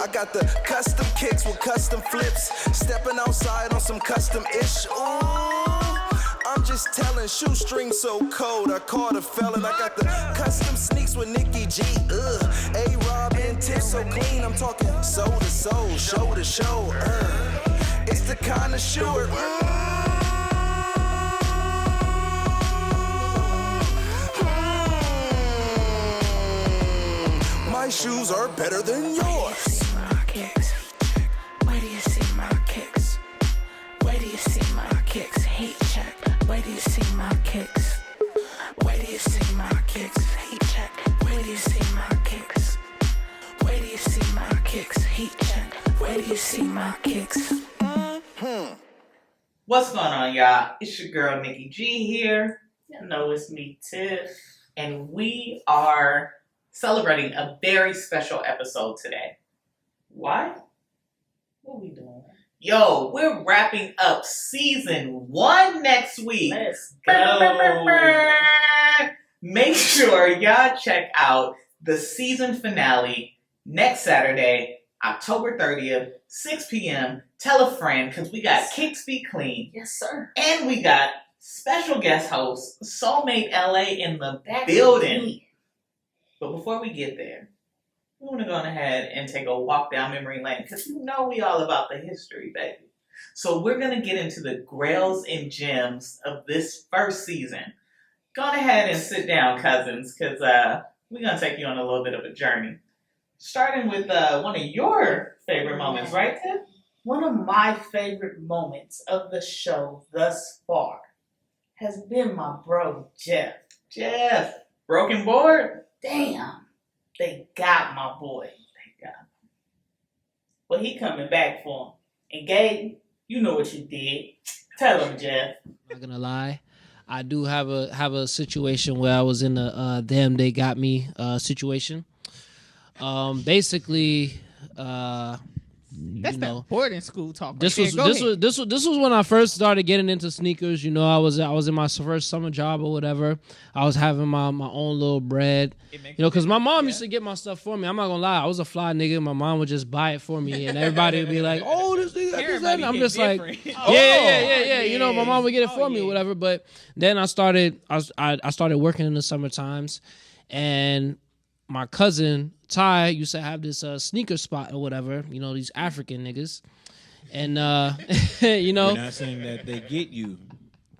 I got the custom kicks with custom flips. Stepping outside on some custom-ish. Ooh, I'm just telling, shoestrings so cold. I caught a felon. I got the custom sneaks with NIKKI G. A-Rob and TIFF so clean. I'm talking soul to soul, show to show. It's the ConnoiShoer. My shoes are better than yours. Where do you see my kicks? Where do you see my kicks? Heat check. Where do you see my kicks? Where do you see my kicks? Heat check. Where do you see my kicks? Where do you see my kicks? Heat check. Where do you see my kicks? What's going on, y'all? It's your girl, NIKKI G here. You know it's me, Tiff. And we are celebrating a very special episode today. Why? What are we doing? Yo, we're wrapping up season 1 next week. Let's go. Make sure y'all check out the season finale next Saturday, October 30th, 6 p.m. Tell a friend, because we got Kicks Be Clean. Yes, sir. And we got special guest host, Soulmate LA in the building. But before we get there, we want to go ahead and take a walk down memory lane, because you know we all about the history, baby. So we're going to get into the grails and gems of this first season. Go ahead and sit down, cousins, because we're going to take you on a little bit of a journey. Starting with one of your favorite moments, right, Tim? One of my favorite moments of the show thus far has been my bro, Jeff. Jeff, broken board? Damn, they got my boy. They got him. But he coming back for him. And Gabe, you know what you did. Tell him, Jeff. Not gonna lie, I do have a situation where I was in a damn they got me situation. Basically, That's that boarding school talk. This was when I first started getting into sneakers. You know, I was in my first summer job or whatever. I was having my own little bread. You know, because my mom used to get my stuff for me. I'm not gonna lie, I was a fly nigga. My mom would just buy it for me, and everybody would be like, "Oh, this nigga got this." And I'm just like, yeah. You know, my mom would get it for me or whatever. But then I started working in the summer times, and my cousin Ty used to have this sneaker spot or whatever, you know, these African niggas. And, you know. We're not saying that they get you.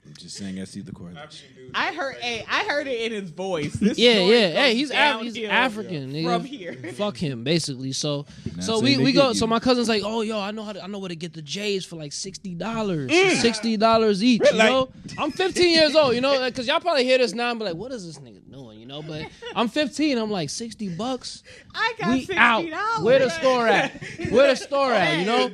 I'm just saying I see the correlation. I heard it in his voice. This yeah. Hey, He's African, nigga. From here. Fuck him, basically. So we go. So my cousin's like, oh, yo, I know where to get the J's for like $60, $60 each. You know, I'm 15 years old. You know, because y'all probably hear this now and be like, what is this nigga doing? You know, but I'm 15. I'm like $60. I got we $60. out. Where the store at? You know.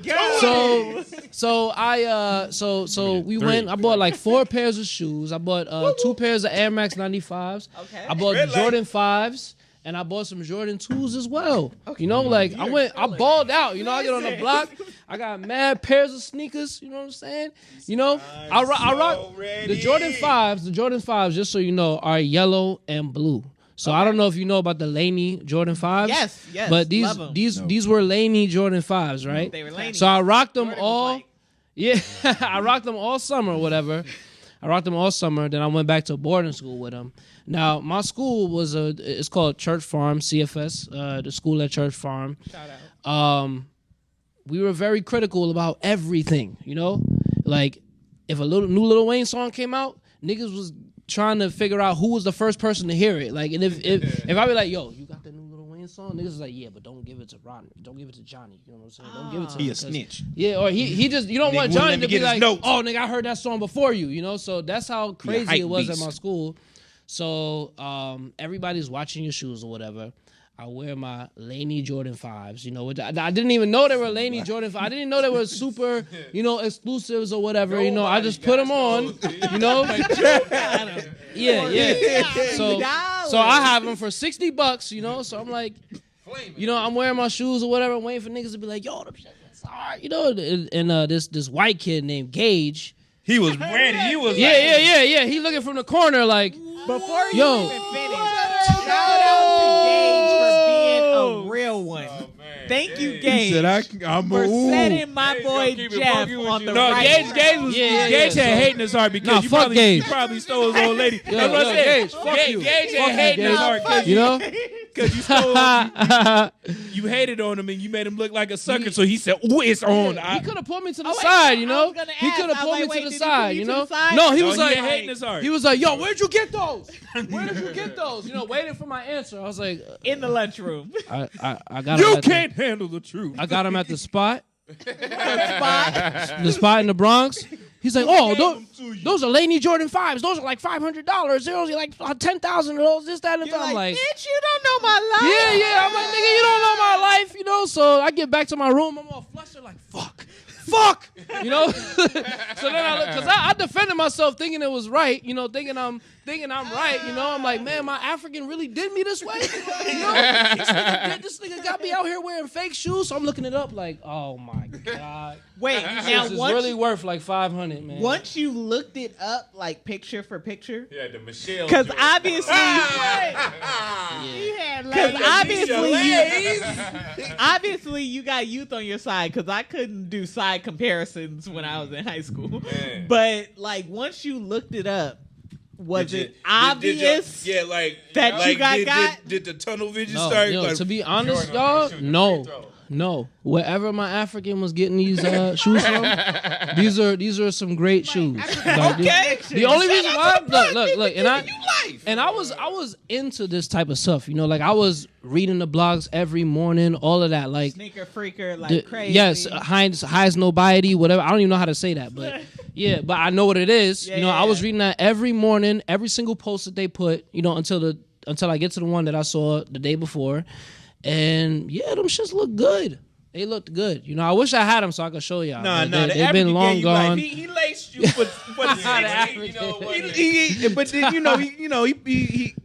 So we went. I bought like 4 pairs of shoes. I bought 2 pairs of Air Max 95s. Okay. I bought Jordan 5s. And I bought some Jordan 2s as well. Okay. You know, like I balled out. You know, I get on the block. I got mad pairs of sneakers. You know what I'm saying? You know, I rock the Jordan 5s. The Jordan 5s, just so you know, are yellow and blue. So I don't know if you know about the Laney Jordan 5s. Yes. But these were Laney Jordan 5s, right? They were Laney. So I rocked them Jordan all. like... Yeah, I rocked them all summer or whatever. Then I went back to boarding school with them. Now, my school it's called Church Farm, CFS, the school at Church Farm. Shout out. We were very critical about everything, you know? Like, if a new Lil Wayne song came out, niggas was trying to figure out who was the first person to hear it. Like, and if I be like, yo, you got the new Lil Wayne song? Niggas was like, yeah, but don't give it to Rodney. Don't give it to Johnny. You know what I'm saying? Don't give it to him. He a snitch. Yeah, or he just, you don't want Johnny to be like, notes. oh, nigga, I heard that song before you, you know? So that's how crazy it was at my school. So everybody's watching your shoes or whatever. I wear my Laney Jordan 5s, you know, which I didn't even know they were Laney Jordan 5s. I didn't know they were super, you know, exclusives or whatever, you know. I just put them on, you know. Yeah. So I have them for $60, you know. So I'm like, you know, I'm wearing my shoes or whatever, waiting for niggas to be like, yo, them shit, that's hard, you know. And this white kid named Gage. He was ready. He was Yeah. He looking from the corner like, Before you yo. even finish, shout out to Gage for being a real one. Thank you, He Gage, said, I'm for setting my Gage boy gonna keep it Jeff funky with on you. the No, right Gage track. was Gage had so- hate in his heart because Nah, you fuck probably Gage. you probably stole his old lady. Yo, That's what I yo, said. Gage, fuck you. Gage Fuck had you, hate in his Gage. heart because You know? because you stole you hated on him and you made him look like a sucker. So he said, "Ooh, it's on." He could have put me to the Oh, wait, side, I you know. was gonna He ask. could have I was put like, me wait, to the did he side, put you you to know. the side? No, he No, was he like, had hate in his heart. he was like, "Yo, where'd you get those? Where did you get those?" You know, waiting for my answer. I was like, In the lunchroom. I got him You at can't handle the truth. I got him at the spot, Spot. the spot in the Bronx. He's like, "Oh, gave those, them to you. those are Laney Jordan 5s. Those are like $500. They're only like 10,000 of those. This, that, and the You're I'm like, bitch, you don't know my life. yeah. I'm like, nigga, you don't know my life, you know. So I get back to my room. I'm all flustered, like, fuck, you know. So then I defended myself, thinking it was right, you know, thinking I'm right, you know. I'm like, man, my African really did me this way, you know. This nigga got me out here wearing fake shoes. So I'm looking it up, like, oh my god, Wait, now this is once, really worth like $500, man. once you looked it up, like picture for picture, Yeah, the Michelle. because joint. obviously, because obviously you got youth on your side. Because I couldn't do side comparisons when I was in high school. Man. But like once you looked it up, was Did you- it obvious? yeah, like that you like, got? Did the tunnel vision No, start? yo, Like, to be honest, Jordan, y'all, shoot the no. free throw. No, wherever my African was getting these shoes from, these are some great shoes. Like, Okay. the only reason why, look, and I was into this type of stuff, you know, like I was reading the blogs every morning, all of that, like Sneaker freaker, like crazy. yes, highs nobiety, whatever. I don't even know how to say that, but yeah, but I know what it is. Yeah, you know, I was yeah. reading that every morning, every single post that they put, you know, until I get to the one that I saw the day before. And yeah, them shits look good. They looked good. You know, I wish I had them so I could show y'all. No, But the they've been African long gave you life. gone. He laced you for the African. you know, but then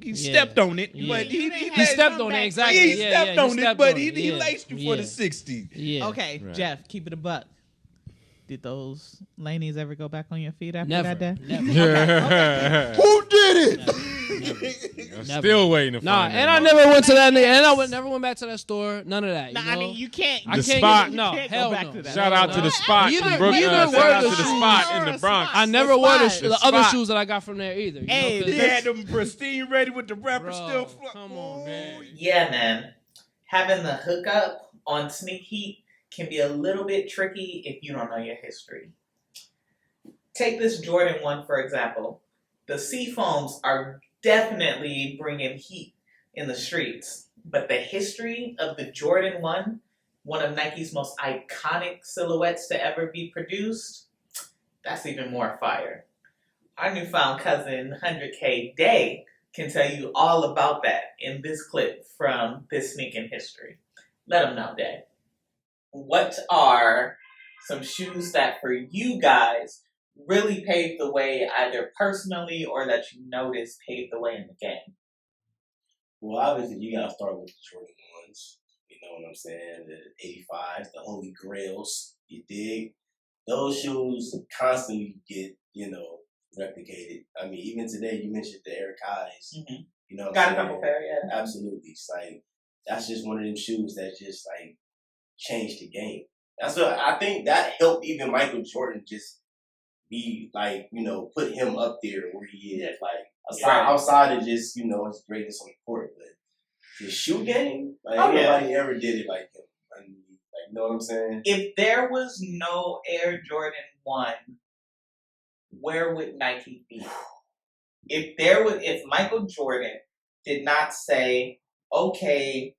he stepped on it. Yeah. But he He stepped on it, exactly. He stepped on it, but he yeah. laced you for the 60. Yeah. Okay, Right. Jeff, keep it a buck. Did those lanies ever go back on your feet after Never. that day? Never. Who did it? Never. Still waiting to Nah, find and that I never went to that. And I never went back to that store. None of that. You Nah, know? I mean, you can't. I The can't spot. Get, no, You can't go hell back no. to that. Shout out to the spot. Neither- in Brooklyn. neither Shout were out the to the shoes. spot in the Bronx. I never wore the spot. other spot. shoes that I got from there either. You Hey, know, 'cause- They had them pristine ready with the wrapper Bro, still. come on, man. Yeah, man. Having the hookup on Sneak Heat can be a little bit tricky if you don't know your history. Take this Jordan 1, for example. The Seafoams are definitely bringing heat in the streets. But the history of the Jordan 1, one of Nike's most iconic silhouettes to ever be produced, that's even more fire. Our newfound cousin, 100K Day, can tell you all about that in this clip from this Sneakin' History. Let him know, Day. What are some shoes that for you guys really paved the way, either personally or that you noticed paved the way in the game? Well, obviously, you gotta start with the Jordan 1s. You know what I'm saying? The 85s, the Holy Grails. You dig? Those shoes constantly get, replicated. I mean, even today, you mentioned the Air Kais. Mm-hmm. You know what Got I'm a saying? couple pair, yeah. Absolutely. It's like, that's just one of them shoes that just, like, changed the game. That's what I think that helped even Michael Jordan just be, like, put him up there where he is. Like, outside of just, his greatness on the court. But his shoe game, like, nobody ever did it like him. Like, you know what I'm saying? If there was no Air Jordan 1, where would Nike be? If Michael Jordan did not say, okay,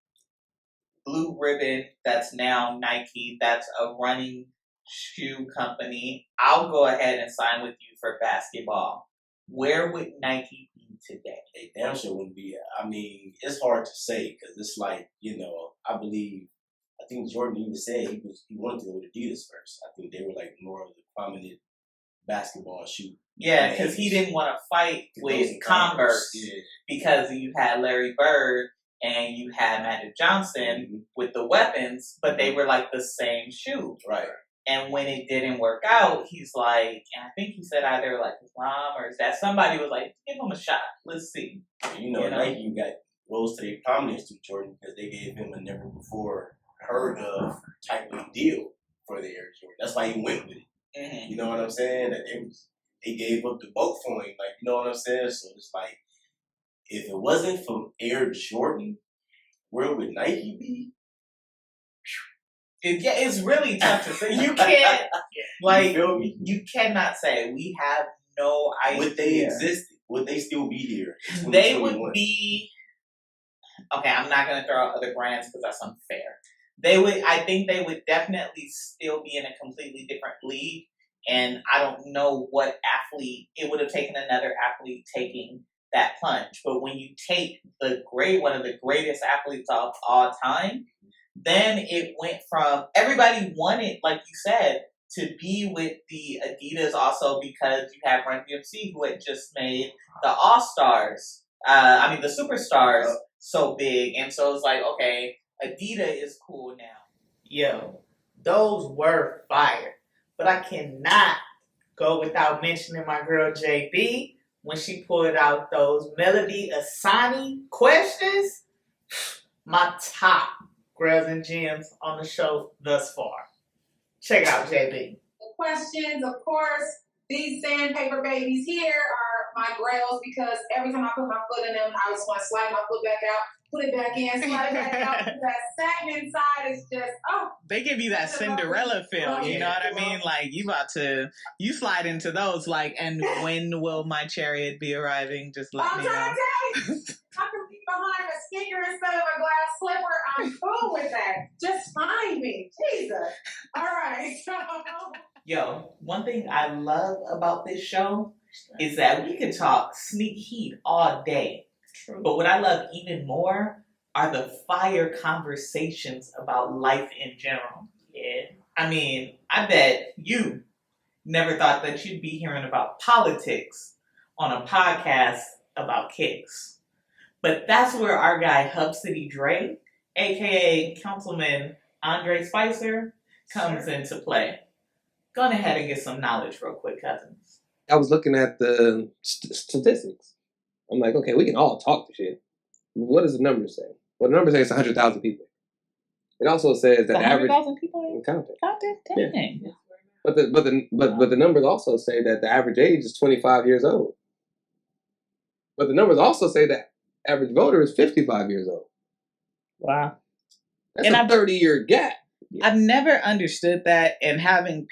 Blue Ribbon, that's now Nike, that's a running shoe company, I'll go ahead and sign with you for basketball, where would Nike be today? They damn sure wouldn't be. I mean, it's hard to say because it's like, I think Jordan even said he wanted to go with Adidas first. I think they were like more of the prominent basketball shoe. Yeah, because he didn't want to fight with Converse because you had Larry Bird and you had Magic Johnson with the weapons, but they were like the same shoe. Right. And when it didn't work out, he's like, and I think he said either like his mom or his dad, somebody was like, give him a shot. Let's see. Nike got rose to their prominence to Jordan because they gave him a never before heard of type of deal for the Air Jordan. That's why he went with it. Mhm. You know what I'm saying? That they gave up the boat for him. Like, you know what I'm saying? So it's like, if it wasn't for Air Jordan, where would Nike be? It's really tough to say. You can't, like, You feel me? you cannot say. We have no idea. Would they exist? Would they still be here? in They would 2021? be. Okay, I'm not gonna throw out other brands because that's unfair. They would. I think they would definitely still be in a completely different league, and I don't know what athlete it would have taken another athlete taking that plunge. But when you take one of the greatest athletes of all time, then it went from everybody wanted, like you said, to be with the Adidas also because you have Run DMC who had just made the All-Stars, the Superstars so big. And so it's like, okay, Adidas is cool now. Yo, those were fire. But I cannot go without mentioning my girl JB when she pulled out those Melody Asani questions. My top Grails and Gems on the show thus far. Check it out, JB. Questions, of course. These sandpaper babies here are my grails because every time I put my foot in them, I just want to slide my foot back out, put it back in, slide it back out. That satin inside is just, They give you that Cinderella feel, you know what I mean? Like, you slide into those, like, and when will my chariot be arriving? Just let I'm me know. trying to tell you. I can be behind a sneaker instead of a glass slipper. I'm cool with that. Just find me. Jesus. All right. Yo, one thing I love about this show is that we could talk sneak heat all day. True. But what I love even more are the fire conversations about life in general. Yeah. I mean, I bet you never thought that you'd be hearing about politics on a podcast about kicks. But that's where our guy Hub City Dre, aka Councilman Andre Spicer, comes into play. Go ahead and get some knowledge real quick, cousins. I was looking at the statistics. I'm like, okay, we can all talk the shit. What does the number say? Well, the number says 100,000 people. It also says that average 100,000 people counted. Dang. Yeah. But the numbers also say that the average age is 25 years old. But the numbers also say that average voter is 55 years old. Wow. That's a 30-year gap. I've never understood that, and having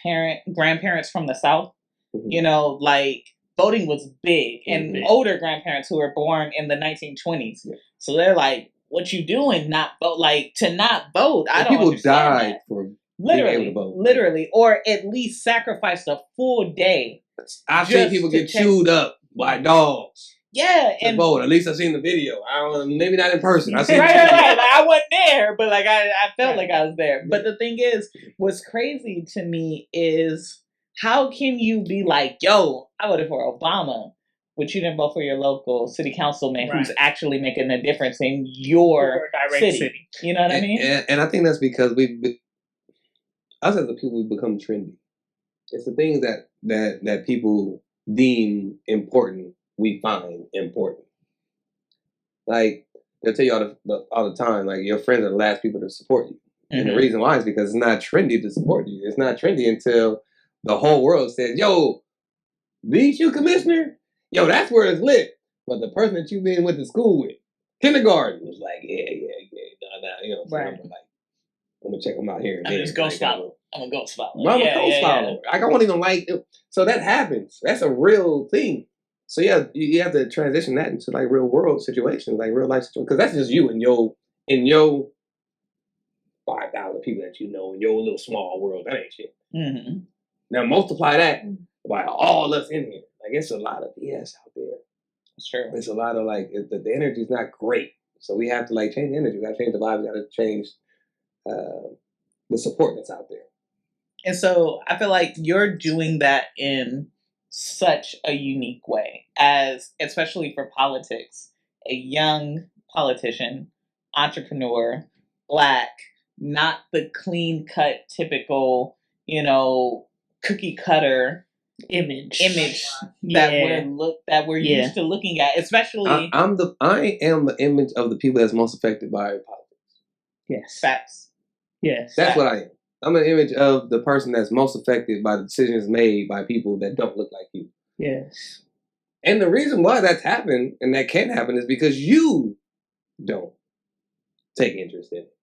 grandparents from the South, you know, like, voting was big, and older grandparents who were born in the 1920s. Yeah. So they're like, what you doing? Not vote? Like, to not vote, I don't understand. People died for literally, being able to vote. Literally, or at least sacrificed a full day. I've seen people get chewed up by dogs. Yeah, and vote. At least I've seen the video. I don't, maybe not in person. I seen right. Like, I wasn't there, but like I felt like I was there. But the thing is, what's crazy to me is how can you be like, yo, I voted for Obama, but you didn't vote for your local city councilman who's actually making a difference in your city. You know what I mean? And I think that's because us as a people, we've become trendy. It's the things that people deem important, we find important. Like, they'll tell you all the time, like, your friends are the last people to support you. Mm-hmm. And the reason why is because it's not trendy to support you. It's not trendy until the whole world says, yo, beat you, commissioner? Yo, that's where it's lit. But the person that you've been went to school with, kindergarten, was like, yeah, nah, you know what I'm saying? I'm like, I'm gonna check them out here. I'm just ghost follower. I'm a ghost follower. I'm a ghost follower. Like, I won't even like it. So that happens. That's a real thing. So yeah, you have to transition that into like real world situations, like real life situations, because that's just you in your 5,000 people that you know in your little small world. That ain't shit. Mm-hmm. Now multiply that by all us in here. Like, it's a lot of BS out there. That's true. It's a lot of like the energy's not great, so we have to like change the energy. We got to change the vibe. We got to change the support that's out there. And so I feel like you're doing that in such a unique way, as especially for politics, a young politician, entrepreneur, Black, not the clean cut, typical, you know, cookie cutter image that we're used to looking at, especially. I am the image of the people that's most affected by politics. Yes, facts. Yes. That's what I am. I'm an image of the person that's most affected by the decisions made by people that don't look like you. Yes. And the reason why that's happened and that can happen is because you don't take interest in it.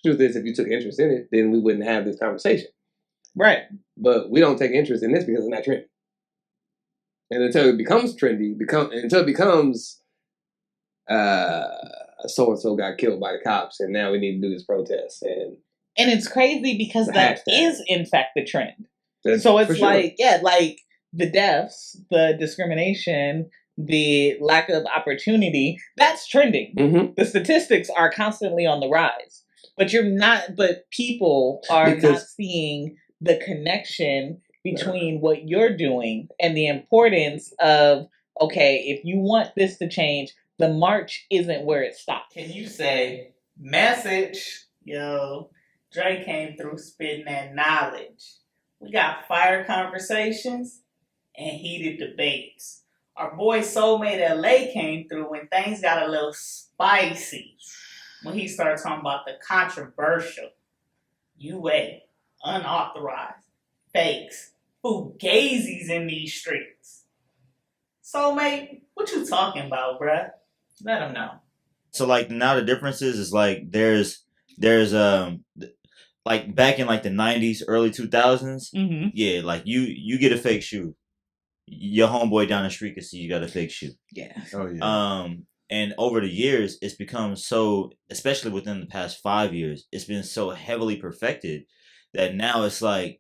Truth is, if you took interest in it, then we wouldn't have this conversation. Right. But we don't take interest in this because it's not trendy. And until it becomes trendy, until it becomes so-and-so got killed by the cops and now we need to do this protest. And it's crazy because that is, in fact, the trend. So it's like, sure. like the deaths, the discrimination, the lack of opportunity, that's trending. Mm-hmm. The statistics are constantly on the rise. But people are not seeing the connection between what you're doing and the importance of, okay, if you want this to change, the march isn't where it stops. Can you say, message, yo, Dre came through spitting that knowledge. We got fire conversations and heated debates. Our boy Soulmate LA came through when things got a little spicy. When he started talking about the controversial, UA, unauthorized, fakes, fugazis in these streets. Soulmate, what you talking about, bruh? Let him know. So like now the difference is like there's like back in like the 90s, early 2000s, Mm-hmm. yeah, like you get a fake shoe. Your homeboy down the street can see you got a fake shoe. Yeah. Oh yeah. And over the years, it's become so, especially within the past 5 years, it's been so heavily perfected that now it's like,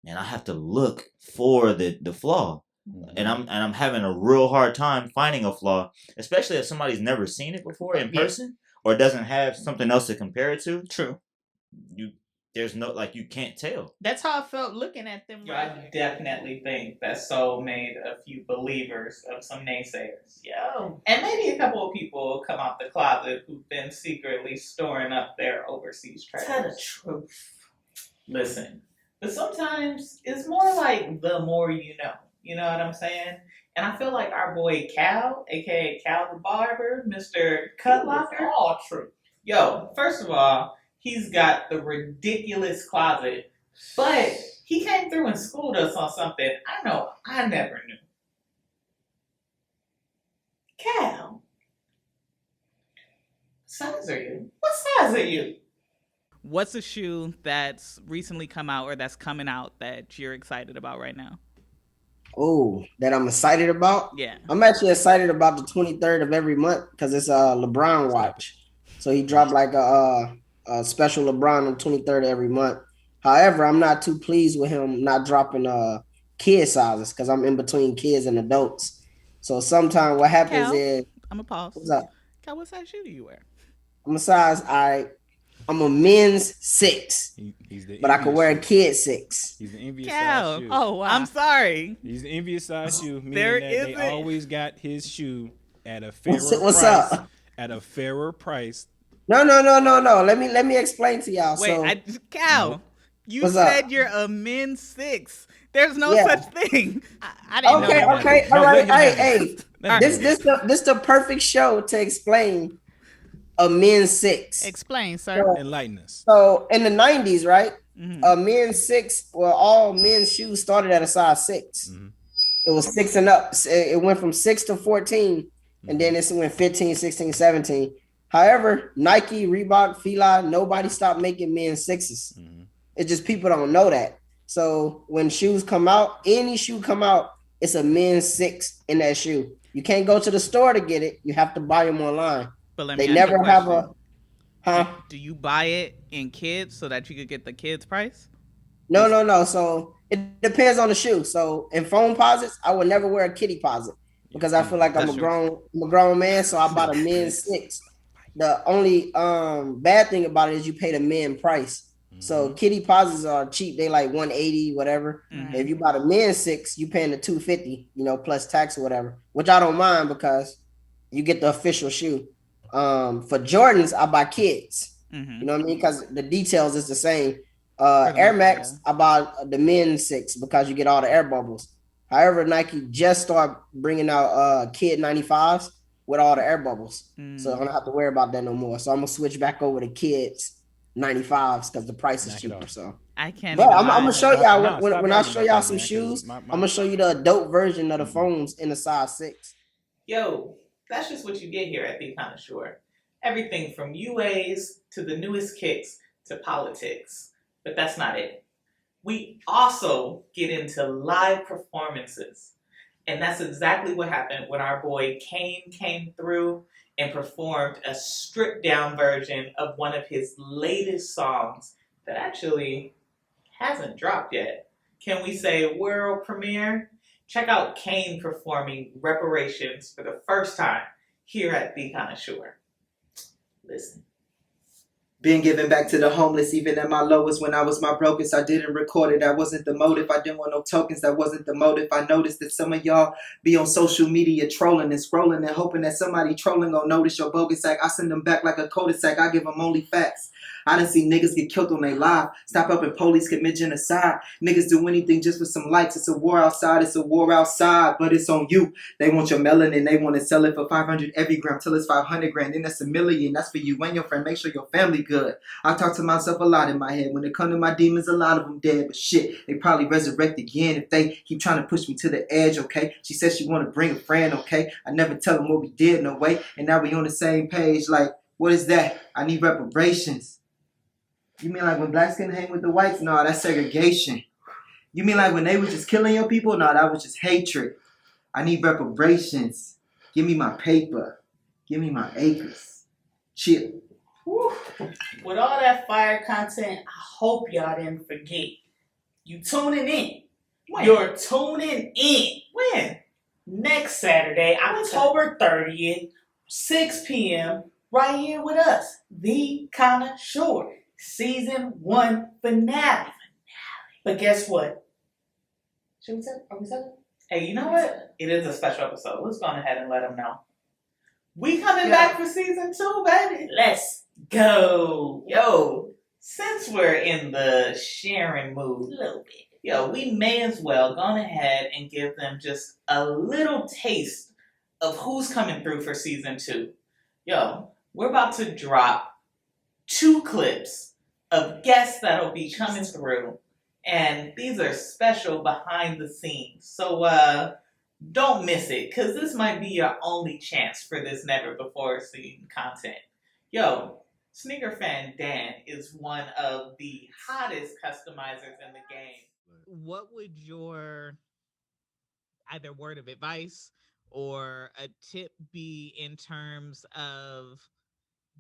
man, I have to look for the flaw. Mm-hmm. And I'm having a real hard time finding a flaw, especially if somebody's never seen it before in person or doesn't have something else to compare it to. True. There's no, like, you can't tell. That's how I felt looking at them. Yo, I definitely think that Soul made a few believers of some naysayers. Yo. And maybe a couple of people come out the closet who've been secretly storing up their overseas treasures. Tell the truth. Listen, but sometimes it's more like the more you know. You know what I'm saying? And I feel like our boy Cal, a.k.a. Cal the Barber, Mr. Cutlocker, all true. Yo, first of all, he's got the ridiculous closet, but he came through and schooled us on something I know I never knew. Cal, size are you? What size are you? What's a shoe that's recently come out or that's coming out that you're excited about right now? Oh, that I'm excited about? Yeah. I'm actually excited about the 23rd of every month because it's a LeBron watch. So he dropped like a special LeBron on 23rd of every month. However, I'm not too pleased with him not dropping kid sizes because I'm in between kids and adults. So sometimes what happens is I'm a pause. What's up? Cal, what size shoe do you wear? I'm a size I'm a men's 6, but I can wear a kid 6. He's the envious Cal. size shoe. Oh wow. I'm sorry. He's the envious size shoe, meaning There that isn't. they always got his shoe at a fairer What's price. up? At a fairer price. No. Let me explain to y'all. Wait, Cal, you What's said up? you're a men's 6. There's no Yeah. such thing. I didn't know that. Okay. No, All right. let him Hey. Let him This the perfect show to explain a men's 6. Explain, sir. Enlighten us. So in the 90s, right? Mhm. A men's 6, well, all men's shoes started at a size 6. Mhm. It was 6 and up. It went from 6 to 14, and then it went 15, 16, 17. However, Nike, Reebok, Fila, nobody stopped making men's 6s. Mhm. It's just people don't know that. So when shoes come out, any shoe come out, it's a men's 6 in that shoe. You can't go to the store to get it. You have to buy them online. But let me They ask you never a have question. Huh? Do you buy it in kids so that you could get the kids price? No. So it depends on the shoe. So in foam posits, I would never wear a kitty posit because I feel like I'm a grown man. So I bought a men's 6. The only bad thing about it is you pay the men price. So kitty posits are cheap. They like $180, whatever. If you buy a men's 6, you paying the $250, plus tax or whatever, which I don't mind because you get the official shoe. For Jordans, I buy kids. You know what I mean? Because the details is the same. Air Max, I buy the men's 6 because you get all the air bubbles. However, Nike just started bringing out kid 95s with all the air bubbles. So I don't have to worry about that no more. So I'm going to switch back over to kids 95s because the price is cheaper. So I can't. But Even I'm gonna show y'all Nah, when stop I bragging show about y'all that, some man, 'cause shoes. my- I'm gonna show you the adult version of the foams in a size 6. Yo, that's just what you get here at the ConnoiShoer. Everything from UAs to the newest kicks to politics. But that's not it. We also get into live performances. And that's exactly what happened when our boy Kane came through and performed a stripped down version of one of his latest songs that actually hasn't dropped yet. Can we say world premiere? Check out Kane performing Reparations for the first time here at the ConnoiShoer. Listen. Been giving back to the homeless, even at my lowest. When I was my brokest, I didn't record it. That wasn't the motive. I didn't want no tokens. That wasn't the motive. I noticed that some of y'all be on social media trolling and scrolling and hoping that somebody trolling gon' notice your bogus act. I send them back like a cul-de-sac. I give them only facts. I done see niggas get killed on their live. Stop up and police commit genocide. Niggas do anything just for some likes. It's a war outside. It's a war outside, but it's on you. They want your melanin. They want to sell it for 500 every gram till it's 500 grand. Then that's $1 million. That's for you and your friend. Make sure your family good. I talk to myself a lot in my head. When it come to my demons, a lot of them dead. But shit, they probably resurrect again if they keep trying to push me to the edge, okay? She said she want to bring a friend, okay? I never tell them what we did, no way. And now we on the same page. Like, what is that? I need reparations. You mean like when blacks couldn't hang with the whites? No, that's segregation. You mean like when they were just killing your people? No, that was just hatred. I need reparations. Give me my paper. Give me my acres. Chill. Whew. With all that fire content, I hope y'all didn't forget. You tuning in. When? You're tuning in. When? Next Saturday, October 30th, 6 p.m., right here with us, The ConnoiShoer, Season 1 finale. But guess what? Should we tell? Are we telling? Hey, you know what? It is a special episode. Let's go ahead and let them know. We coming back for Season 2, baby. Let's go. Yo, since we're in the sharing mood, A little bit. yo, we may as well go ahead and give them just a little taste of who's coming through for Season 2. Yo, we're about to drop 2 clips of guests that'll be coming through. And these are special behind the scenes. So don't miss it, because this might be your only chance for this never before seen content. Yo, Sneaker Fan Dan is one of the hottest customizers in the game. What would your either word of advice or a tip be in terms of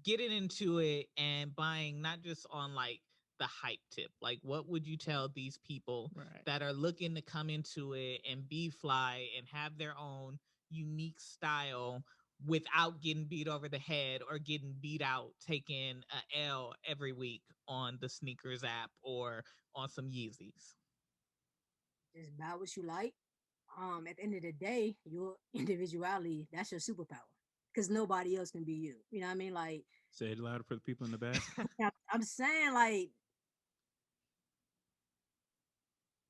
getting into it and buying, not just on like the hype tip? Like, what would you tell these people that are looking to come into it and be fly and have their own unique style without getting beat over the head or getting beat out taking a L every week on the sneakers app or on some Yeezys? Just buy what you like. At the end of the day, your individuality, that's your superpower. Because nobody else can be you. You know what I mean? Like, Say it louder for the people in the back. I'm saying, like,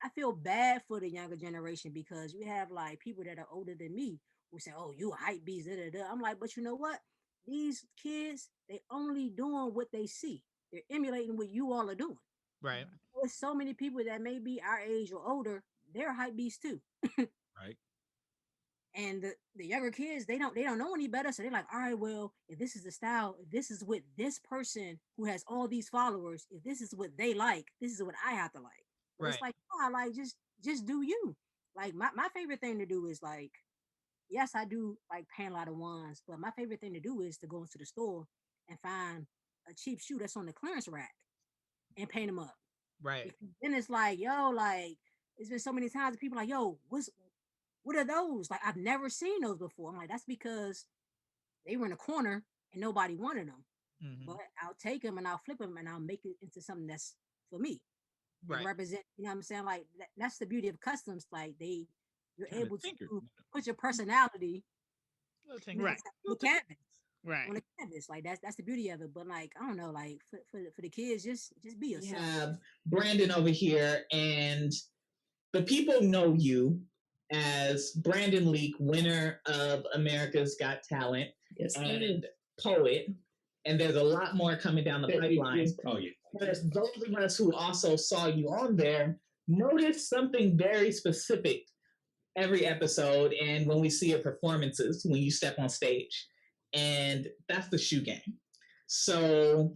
I feel bad for the younger generation because you have like people that are older than me who say, "Oh, you a hype beast." Da, da, da. I'm like, but you know what? These kids, they only doing what they see. They're emulating what you all are doing. Right. There's so many people that may be our age or older. They're hype beasts too. Right. And the younger kids, they don't know any better. So they're like, all right, well, if this is the style, if this is what this person who has all these followers, if this is what they like, this is what I have to like. Right. It's like, oh, like just do you. Like my favorite thing to do is like, yes, I do like paying a lot of ones, but my favorite thing to do is to go into the store and find a cheap shoe that's on the clearance rack and paint them up. Right. Then it's like, yo, like it's been so many times that people are like, yo, what are those? Like, I've never seen those before. I'm like, that's because they were in a corner and nobody wanted them. Mm-hmm. But I'll take them and I'll flip them and I'll make it into something that's for me. Right. Represent, you know what I'm saying? Like, that's the beauty of customs. Like, you're able to put your personality on the canvas. Right. On the canvas. Like, that's the beauty of it. But, like, I don't know, like, for the kids, just be yourself. We have Brandon over here, and the people know you as Brandon Leak, winner of America's Got Talent, and poet. And there's a lot more coming down the pipeline. Oh, yeah. But those of us who also saw you on there noticed something very specific every episode and when we see your performances, when you step on stage. And that's the shoe game. So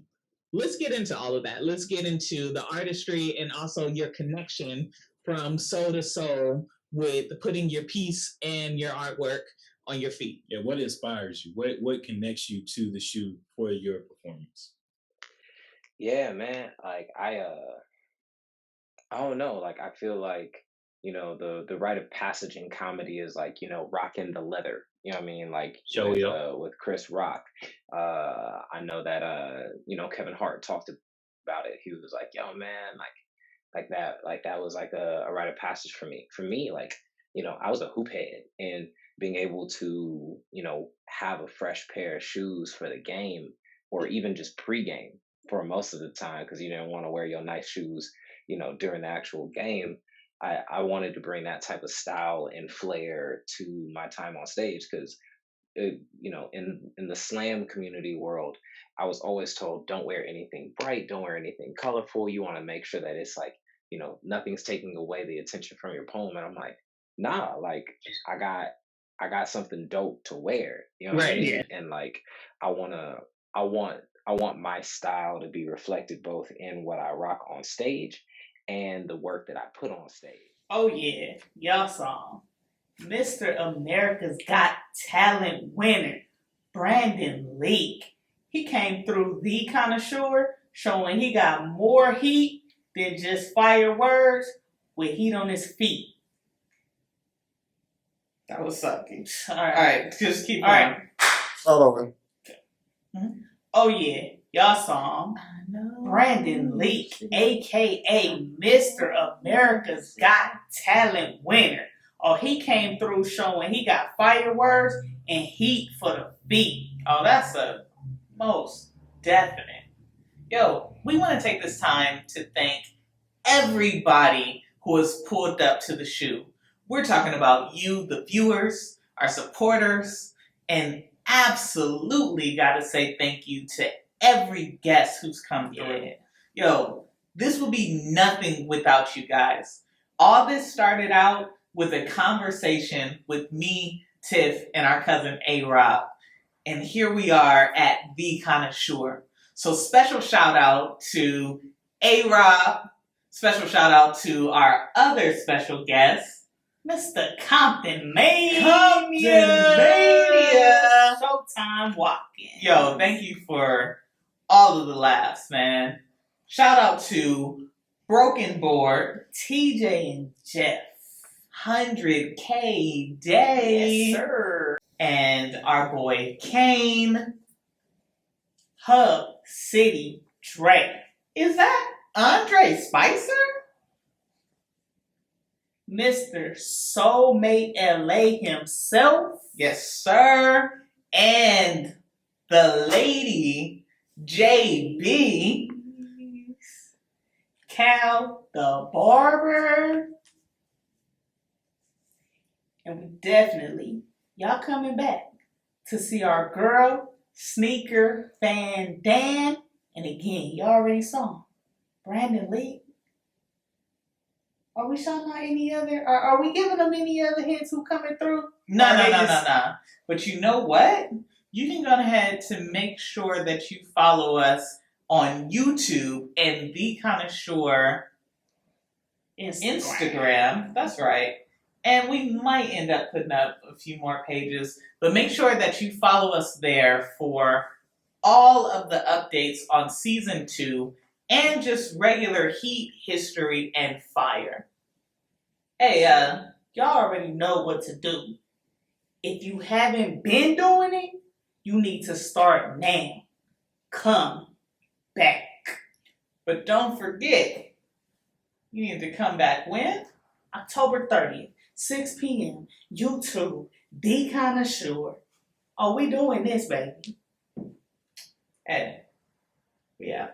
let's get into all of that. Let's get into the artistry and also your connection from soul to soul with putting your piece and your artwork on your feet. Yeah, what inspires you? What connects you to the shoe for your performance? Yeah, man. Like I don't know. Like I feel like, the rite of passage in comedy is like, rocking the leather. You know what I mean? Like with Chris Rock. I know that Kevin Hart talked about it. He was like, yo man, like that was like a rite of passage for me. For me, like, I was a hoop head, and being able to, have a fresh pair of shoes for the game or even just pregame for most of the time, because you didn't want to wear your nice shoes, during the actual game. I wanted to bring that type of style and flair to my time on stage, because in the slam community world, I was always told, don't wear anything bright, don't wear anything colorful. You want to make sure that it's like, nothing's taking away the attention from your poem. And I'm like, nah, like I got something dope to wear, what I mean? Yeah. And like I want my style to be reflected both in what I rock on stage and the work that I put on stage. Oh yeah, y'all saw Mr. America's Got Talent winner, Brandon Leak. He came through the ConnoiShoer, showing he got more heat than just fireworks with heat on his feet. That was sucking. All right, just keep going. All right. Start over. Mm-hmm. Oh yeah, y'all saw him. Brandon Leak, a.k.a. Mr. America's Got Talent winner. Oh, he came through showing he got fireworks and heat for the feet. Oh, that's a most definite. Yo, we want to take this time to thank everybody who has pulled up to the shoe. We're talking about you, the viewers, our supporters, and absolutely got to say thank you to every guest who's come through. Yo, this would be nothing without you guys. All this started out with a conversation with me, Tiff, and our cousin A-Rob. And here we are at the ConnoiShoer. So special shout out to A-Rob. Special shout out to our other special guest, Mr. Compton Mania. Showtime Watkins. Yo, thank you for all of the laughs, man. Shout out to Broken Board, TJ and Jeff. 100K Day. Yes, sir. And our boy Kane. Hub City Dre. Is that Andre Spicer? Mr. Soulmate LA himself. Yes, sir. And the lady JB. Cal the barber. And we definitely, y'all coming back to see our girl, sneaker fan Dan. And again, you already saw him, Brandon Lee. Are we showing out any other, are we giving them any other hints who coming through? No. But you know what? You can go ahead to make sure that you follow us on YouTube and the ConnoiShoer Instagram. That's right. And we might end up putting up a few more pages, but make sure that you follow us there for all of the updates on season 2 and just regular heat, history, and fire. Hey, y'all already know what to do. If you haven't been doing it, you need to start now. Come back. But don't forget, you need to come back when? October 30th. 6 p.m. YouTube, The ConnoiShoer. Oh, we doing this, baby. Hey, yeah.